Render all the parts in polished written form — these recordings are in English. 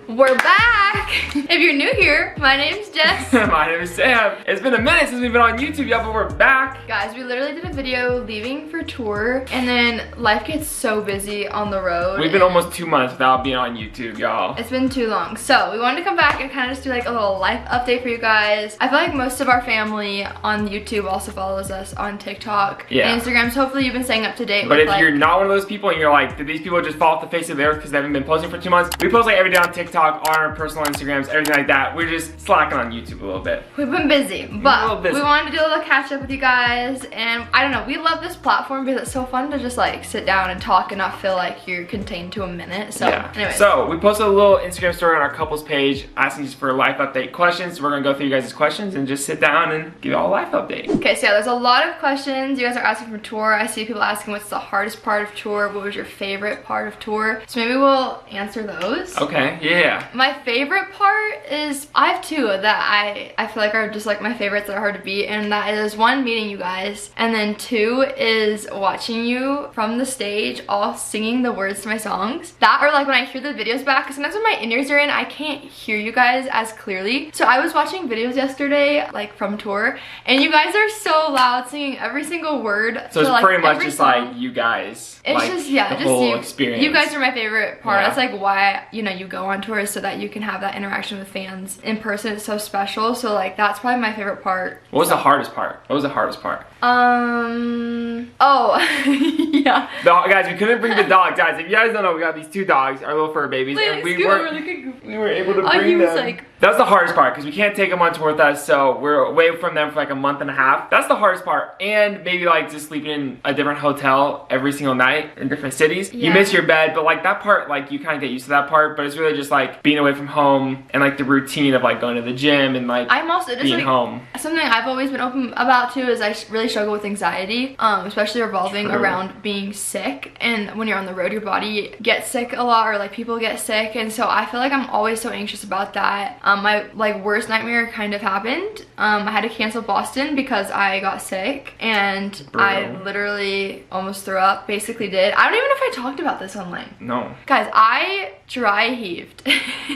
We're back! If you're new here, my name's Jess. My name is Sam. It's been a minute since we've been on YouTube, y'all, but we're back. Guys, we literally did a video leaving for tour, and then life gets so busy on the road. We've been almost 2 months without being on YouTube, y'all. It's been too long. So we wanted to come back and kind of just do like a little life update for you guys. I feel like most of our family on YouTube also follows us on TikTok and Instagram, so hopefully you've been staying up to date. But if you're not one of those people and you're like, did these people just fall off the face of the earth because they haven't been posting for 2 months? We post like every day on TikTok, on our personal Instagrams, everything like that. We're just slacking on YouTube a little bit. We've been busy, but we wanted to do a little catch up with you guys, and I don't know, we love this platform because it's so fun to just like sit down and talk and not feel like you're contained to a minute. So anyways. So we posted a little Instagram story on our couples page asking just for life update questions. So we're gonna go through you guys' questions and just sit down and give you all a life update. Okay, so yeah, there's a lot of questions you guys are asking for tour. I see people asking what's the hardest part of tour, what was your favorite part of tour, so maybe we'll answer those. Okay, yeah. My favorite part is, I have two that I feel like are just like my favorites that are hard to beat, and that is one, meeting you guys, and then two is watching you from the stage all singing the words to my songs. That, or like when I hear the videos back, because sometimes when my in-ears are in, I can't hear you guys as clearly. So I was watching videos yesterday, like from tour, and you guys are so loud singing every single word. So it's like pretty much just song. like you guys. It's like, just, yeah, the just whole you. Experience. You guys are my favorite part. Yeah. That's like why, you know, you go on tours, so that you can have that interaction with fans in person. It's so special. So like that's probably my favorite part. What was the hardest part? What was the hardest part? Oh, yeah. Guys, we couldn't bring the dogs. Guys, if you guys don't know, we got these two dogs, our little fur babies, and we were able to bring them. Like, that's the hardest part, because we can't take them on tour with us, so we're away from them for like a month and a half. That's the hardest part. And maybe like just sleeping in a different hotel every single night in different cities. You miss your bed, but like that part, like you kind of get used to that part, but it's really just like being away from home and like the routine of like going to the gym and like I'm also just being like, home. Something I've always been open about too is I really struggle with anxiety, especially revolving around being sick. And when you're on the road, your body gets sick a lot, or like people get sick, and so I feel like I'm always so anxious about that. My like worst nightmare kind of happened. I had to cancel Boston because I got sick, and I literally almost threw up. Basically did. I don't even know if I talked about this online. No. Guys, I dry heaved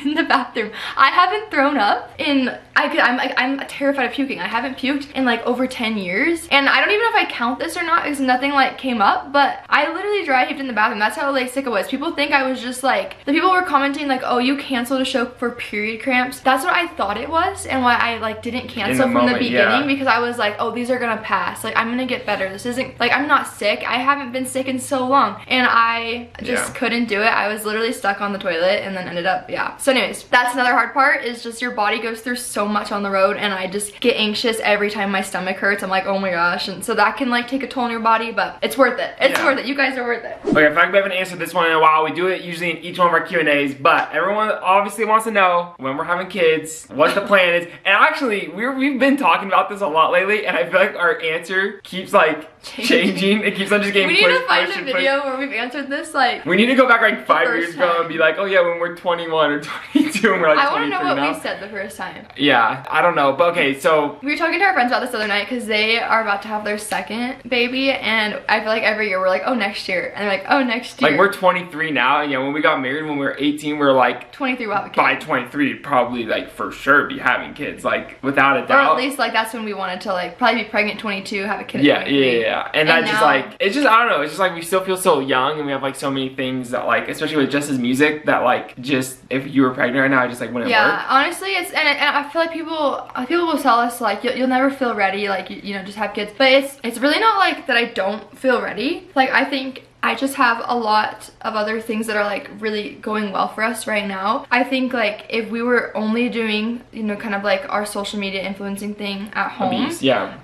in the bathroom. I haven't thrown up in, I'm terrified of puking. I haven't puked in like over 10 years. And I don't even know if I count this or not because nothing like came up, but I literally dry heaved in the bathroom. That's how like sick I was. People think I was just like, the people were commenting like, oh, you canceled a show for period cramps. That's what I thought it was, and why I like didn't cancel from the beginning, because I was like, oh, these are gonna pass. Like I'm gonna get better. This isn't, like I'm not sick. I haven't been sick in so long. And I just couldn't do it. I was literally stuck on the toilet and then ended up, So anyways, that's another hard part, is just your body goes through so much on the road, and I just get anxious every time my stomach hurts. I'm like, oh my gosh. And so that can like take a toll on your body, but it's worth it. It's worth it. You guys are worth it. Okay, I feel like we haven't answered this one in a while. We do it usually in each one of our Q&As, but everyone obviously wants to know when we're having kids, what the plan is. And actually, we've been talking about this a lot lately, and I feel like our answer keeps like changing. It keeps on just getting pushed. We need to find a video where we've answered this. Like, we need to go back like 5 years ago and be like, oh yeah, when we're 21 or 22 and we're like 23 now. I want to know what we said the first time. Yeah, I don't know, but okay, so we were talking to our friends about this the other night because they are about to have their second baby, and I feel like every year we're like, oh, next year, and they're like, oh, next year. Like we're 23 now, and yeah, when we got married when we were 18, we were like 23 we'll have a kid. By 23, probably like for sure be having kids, like without a doubt. Or at least like that's when we wanted to like probably be pregnant 22, have a kid. Yeah. And that just like, it's just, I don't know, it's just like we still feel so young, and we have like so many things that like, especially with Jess's music, that like just if you were pregnant right now, I just like wouldn't work. Yeah, honestly, it's and I feel like people will tell us like you'll never feel ready, like you know, just have kids, but it's really not like that I don't feel ready. Like I think I just have a lot of other things that are like really going well for us right now. I think like if we were only doing, you know, kind of like our social media influencing thing at home,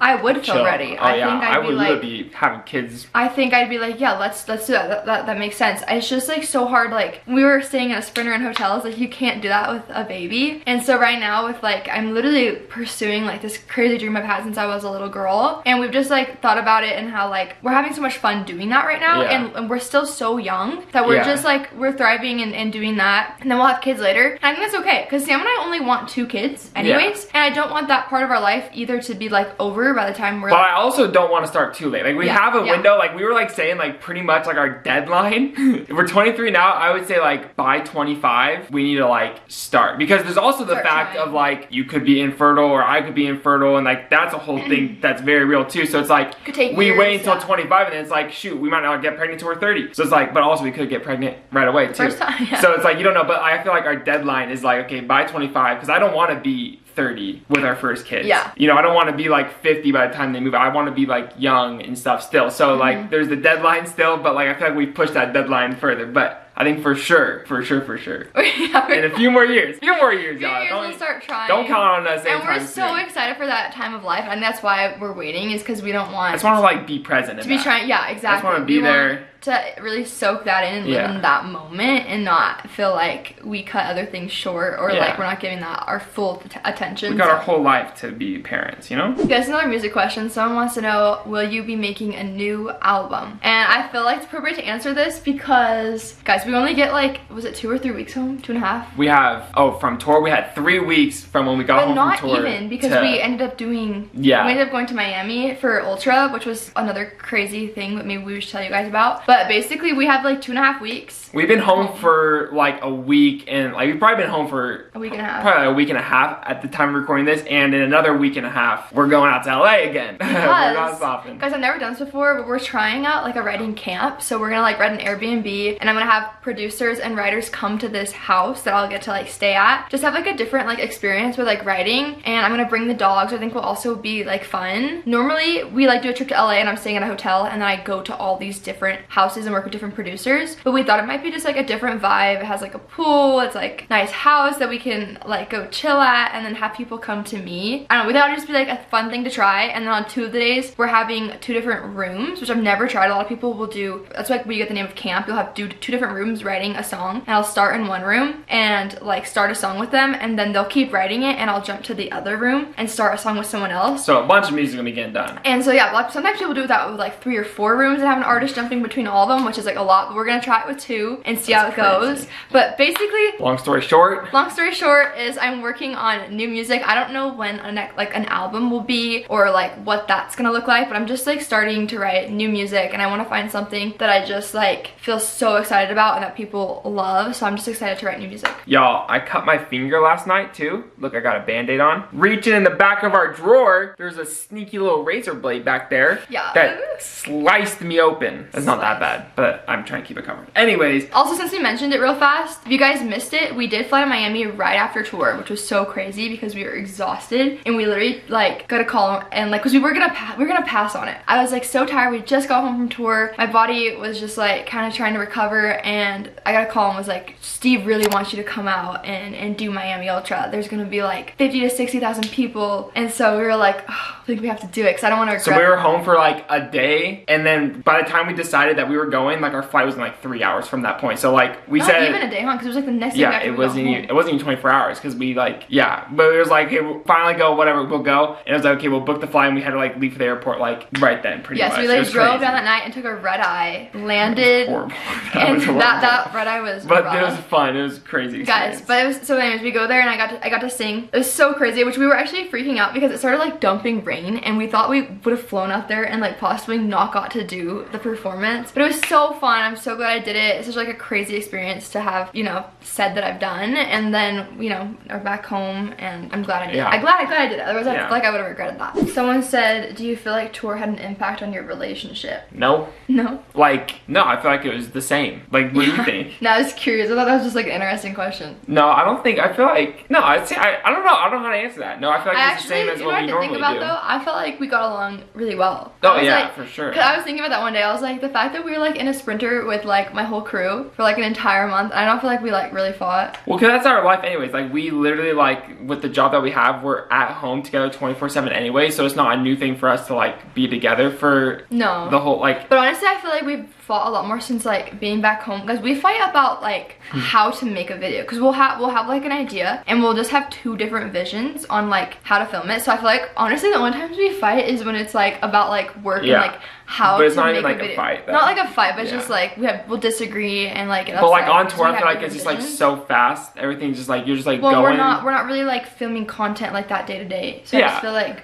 I would feel ready. I think I would really be having kids. I think I'd be like, yeah, let's do that. That makes sense. It's just like so hard. Like we were staying in a Sprinter in hotels, like you can't do that with a baby. And so right now with like, I'm literally pursuing like this crazy dream I've had since I was a little girl. And we've just like thought about it and how like we're having so much fun doing that right now. And and we're still so young that we're just like, we're thriving and doing that, and then we'll have kids later. And I think that's okay, because Sam and I only want 2 kids anyways, and I don't want that part of our life either to be like over by the time we're But I also don't want to start too late. Like we have a window, like we were like saying like pretty much like our deadline. We're 23 now, I would say like by 25 we need to like start, because there's also the fact of like you could be infertile or I could be infertile, and like that's a whole thing that's very real too. So it's like we wait until 25 and then it's like, shoot, we might not get pregnant till we're 30. So it's like, but also we could get pregnant right away too. First time, So it's like, you don't know, but I feel like our deadline is like, okay, by 25, because I don't want to be 30 with our first kids. You know, I don't want to be like 50 by the time they move. I want to be like young and stuff still. So like there's the deadline still, but like I feel like we've pushed that deadline further. But I think for sure. In a few more years, y'all. We'll start trying. Don't count on us anytime soon. And we're so excited for that time of life, and that's why we're waiting, is because we don't want. I just want to like be present. To be trying, yeah, exactly. I just want to be there. To really soak that in and live in that moment, and not feel like we cut other things short, or like we're not giving that our full attention. We got our whole life to be parents, you know? Guys, another music question. Someone wants to know, will you be making a new album? And I feel like it's appropriate to answer this because, guys, we only get like, was it 2 or 3 weeks home? 2.5? We have, from tour, we had 3 weeks from when we got home from tour. But not even, because we ended up doing, we ended up going to Miami for Ultra, which was another crazy thing that maybe we should tell you guys about. But basically, we have like 2.5 weeks. We've been home for like a week, and like we've probably been home for a week and a half. Probably a week and a half at the time of recording this, and in another week and a half, we're going out to LA again. We're not stopping. Guys, I've never done this before, but we're trying out like a writing camp. So we're gonna like rent an Airbnb, and I'm gonna have producers and writers come to this house that I'll get to like stay at. Just have like a different like experience with like writing, and I'm gonna bring the dogs. I think will also be like fun. Normally, we like do a trip to LA, and I'm staying at a hotel, and then I go to all these different houses and work with different producers, but we thought it might be just like a different vibe. It has like a pool, it's like nice house that we can like go chill at, and then have people come to me. I don't know, we thought it'd just be like a fun thing to try. And then on 2 of the days we're having 2 different rooms, which I've never tried. A lot of people will do, that's like where you get the name of camp. You'll have 2 different rooms writing a song, and I'll start in one room and like start a song with them, and then they'll keep writing it, and I'll jump to the other room and start a song with someone else. So a bunch of music gonna be getting done. And so yeah, like sometimes people do that with like 3 or 4 rooms and have an artist jumping between all of them, which is like a lot, but we're gonna try it with 2 and see how it goes. But basically, long story short is I'm working on new music. I don't know when like an album will be, or like what that's gonna look like, but I'm just like starting to write new music, and I want to find something that I just like feel so excited about and that people love. So I'm just excited to write new music. Y'all, I cut my finger last night too. Look, I got a band-aid on. Reaching in the back of our drawer, there's a sneaky little razor blade back there that sliced me open. It's not that bad, but I'm trying to keep it covered. Anyways. Also, since we mentioned it real fast, if you guys missed it, we did fly to Miami right after tour, which was so crazy because we were exhausted, and we literally like got a call, and like, cause we were gonna pass on it. I was like so tired. We just got home from tour. My body was just like kind of trying to recover, and I got a call and was like, Steve really wants you to come out and do Miami Ultra. There's gonna be like 50 to 60,000 people, and so we were like, oh, I think we have to do it because I don't want to regret. So we were home for like a day, and then by the time we decided that we were going, like our flight was in like 3 hours from that point. So like we said, not even a day, huh? Because it was like the next day. Yeah, it wasn't even 24 hours because we like, but it was like, hey, we'll finally go, whatever, we'll go. And it was like, okay, we'll book the flight, and we had to like leave for the airport like right then, pretty much. Yeah, so we like drove down that night and took a red eye, landed. Horrible. And that red eye was But rough. It was fun. It was crazy experience. Guys, but it was, so anyways, we go there, and I got to sing. It was so crazy, which we were actually freaking out because it started like dumping rain, and we thought we would have flown out there and like possibly not got to do the performance. But it was so fun. I'm so glad I did it. It's such like a crazy experience to have, you know, said that I've done, and then, you know, are back home, and I'm glad I did it. I'm glad I did it. Otherwise, I feel like I would have regretted that. Someone said, do you feel like tour had an impact on your relationship? No. No? Like, no, I feel like it was the same. Like, what do you think? No, I was curious. I thought that was just like an interesting question. No, I don't think, I feel like, no, I don't know. I don't know how to answer that. No, I feel like it's the same as what we normally do. Though, I felt like we got along really well. Oh yeah, like, for sure. Cause I was thinking about that one day. I was like, the fact that we were like in a Sprinter with like my whole crew for like an entire month, I don't feel like we like really fought. Well, cause that's our life anyways. Like we literally like, with the job that we have, we're at home together 24/7 anyway, so it's not a new thing for us to like be together for the whole like. But honestly, I feel like we've fought a lot more since like being back home, because we fight about like how to make a video, because we'll have like an idea and we'll just have two different visions on like how to film it. So I feel like honestly the only times we fight is when it's like about like work and like how but it's to not make even like a video. fight, though. Not like a fight, but it's just like we'll disagree and like but like on tour I feel like it's just like so fast, everything's just like you're just like going. we're not really like filming content like that day to day, so I just feel like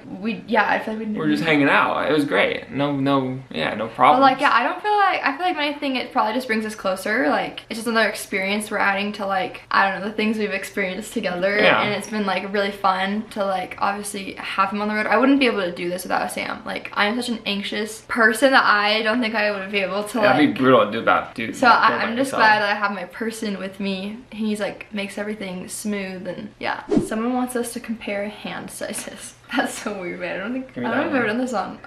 I feel like we're just hanging out. It was great. No problem. But like I feel like my thing, it probably just brings us closer. Like it's just another experience we're adding to like, I don't know, the things we've experienced together, and it's been like really fun to like obviously have him on the road. I wouldn't be able to do this without Sam. Like I'm such an anxious person that I don't think I would be able to like, that'd be brutal to do that, dude. So I'm just glad that I have my person with me. He's like makes everything smooth. And yeah, someone wants us to compare hand sizes. That's so weird, man. I don't know if I've ever done this on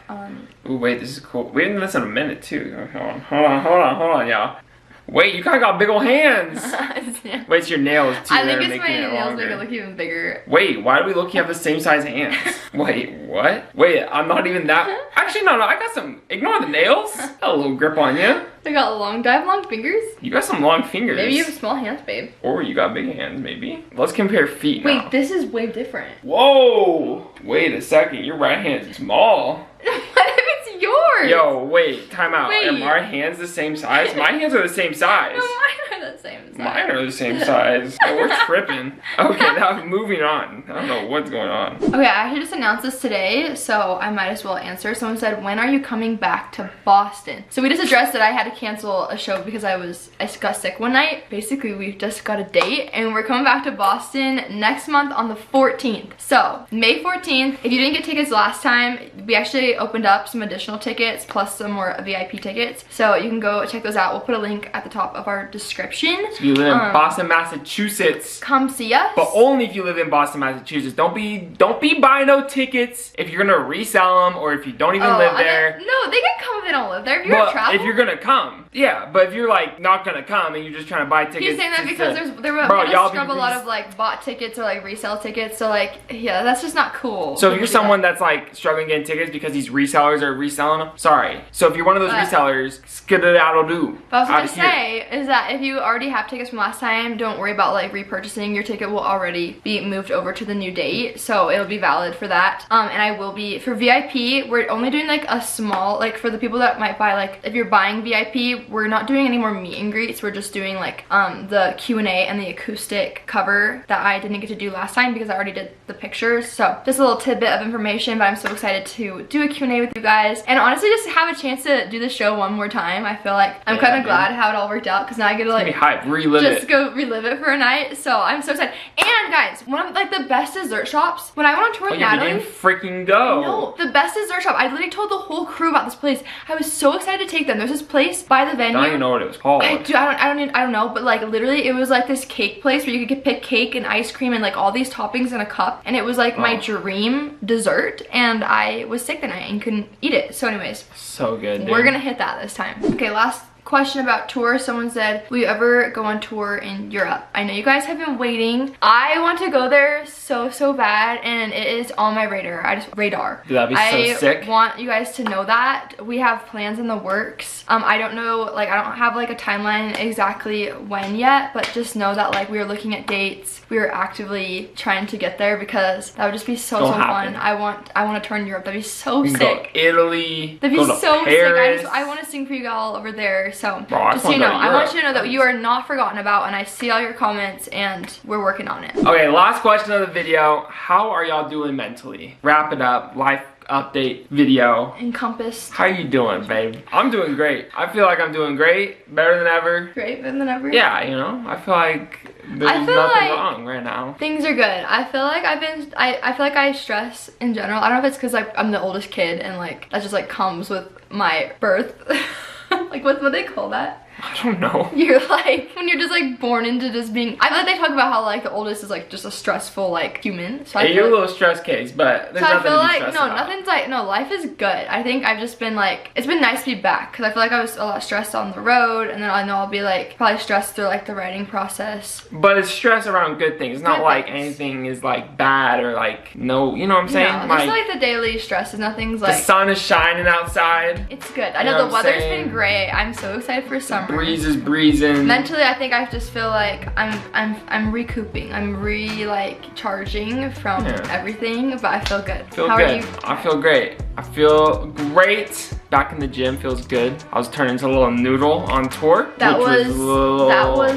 Ooh, wait, this is cool. We haven't done this in a minute too. Hold on, y'all. Wait, you kind of got big ol' hands. Yeah. Wait, it's your nails too. I think it's my nails make it look even bigger. Wait, why do we look? You have the same size hands. Wait, what? Wait, I'm not even that. Actually, no, I got some. Ignore the nails. Got a little grip on you. I got do I have long fingers? You got some long fingers. Maybe you have small hands, babe. Or you got big hands, maybe. Let's compare feet now. Wait, this is way different. Whoa! Wait a second, your right hand is small. What if it's yours? Yo, wait, time out. Wait. Are my hands the same size? My hands are the same size. No, mine are the same size. Mine are the same size. Oh, we're tripping. Okay, now moving on. I don't know what's going on. Okay, I actually just announced this today, so I might as well answer. Someone said, when are you coming back to Boston? So we just addressed that I had to cancel a show because I got sick one night. Basically, we just got a date and we're coming back to Boston next month on the 14th. So May 14th, if you didn't get tickets last time, we actually opened up some additional tickets plus some more VIP tickets. So you can go check those out. We'll put a link at the top of our description. So you live in Boston, Massachusetts, come see us. But only if you live in Boston, Massachusetts. Don't be buying no tickets if you're gonna resell them or if you don't even live there. No, they can come if they don't live there. If you're gonna travel. If you're gonna come, yeah. But if you're like not gonna come and you're just trying to buy tickets, he's saying that because there were scrub a lot of like bought tickets or like resale tickets. So like, yeah, that's just not cool. So if you're someone that's like struggling getting tickets because these resellers are reselling them, sorry. So if you're one of those resellers, skid-a-daddle-do. What I was gonna say is that if you already have tickets from last time, don't worry about like repurchasing. Your ticket will already be moved over to the new date, so it'll be valid for that. And I will be for VIP. We're only doing like a small, like for the people that might buy, like if you're buying VIP, we're not doing any more meet and greets. We're just doing like the Q&A and the acoustic cover that I didn't get to do last time because I already did the pictures. So just a little tidbit of information, but I'm so excited to do a Q&A with you guys and honestly just have a chance to do the show one more time. I feel like I'm kind of glad how it all worked out because now I get to like go relive it for a night. So I'm so excited. And guys, one of like the best dessert shops, when I went on tour with Natalie, you didn't freaking go. No, the best dessert shop. I literally told the whole crew about this place. I was so excited to take them. There's this place by the venue. I don't even know what it was called. I don't know, but like literally it was like this cake place where you could pick cake and ice cream and like all these toppings in a cup, and it was like my dream dessert, and I was sick the night and couldn't eat it. So anyways, so good, dude. We're gonna hit that this time. Okay, last question about tour. Someone said, will you ever go on tour in Europe? I know you guys have been waiting. I want to go there so bad, and it is on my radar. Dude, that'd be so sick. I want you guys to know that we have plans in the works. I don't know, like I don't have like a timeline exactly when yet, but just know that like we are looking at dates. We are actively trying to get there because that would just be so fun. I want to tour in Europe. That'd be so sick. Go Italy. That'd be so Paris. sick. I want to sing for you all over there. So bro, just so you know, I want you to know that you are not forgotten about, and I see all your comments and we're working on it. Okay, last question of the video. How are y'all doing mentally? Wrap it up. Life update video. Encompassed. How you doing, babe? I'm doing great. I feel like I'm doing great. Better than ever. Great, better than ever? Yeah, you know, I feel like there's nothing wrong right now. Things are good. I feel like I feel like I stress in general. I don't know if it's because like I'm the oldest kid and like that just like comes with my birth. Like what they call that? I don't know. You're like, when you're just like born into just being, I feel like they talk about how like the oldest is like just a stressful like human. So Hey, you're a little stress case, but there's nothing to be stressed about. Nothing's like, no, life is good. I think I've just been like, it's been nice to be back because I feel like I was a lot stressed on the road, and then I know I'll be like probably stressed through like the writing process. But it's stress around good things. It's not like anything is like bad or like no, you know what I'm saying? No, just like the daily stresses. Nothing's like, the sun is shining outside. It's good. I know the weather's been great. I'm so excited for summer. The breeze is breezing. Mentally, I think I just feel like I'm recouping. I'm like charging from everything, but I feel good. How are you? I feel great. I feel great. Back in the gym feels good. I was turned into a little noodle on tour. That was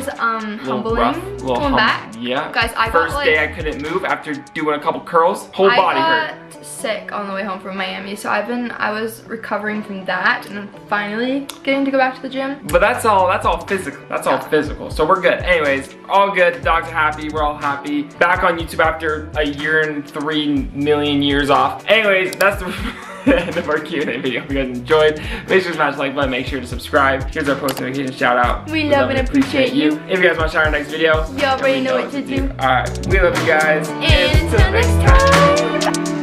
humbling. Rough, coming back. Yeah. Guys, I first got, like, day I couldn't move after doing a couple curls. Whole body hurt. I got sick on the way home from Miami, so I was recovering from that, and I'm finally getting to go back to the gym. But that's all physical. That's all physical. So we're good. Anyways, all good. The dogs are happy. We're all happy. Back on YouTube after a year and 3 million years off. Anyways, that's the end of our Q&A video. If you guys enjoyed, make sure to smash the like button, make sure to subscribe. Here's our post notification shout out. We love and appreciate you. If you guys want to start our next video, you already know what to do. Alright, we love you guys. And until next time.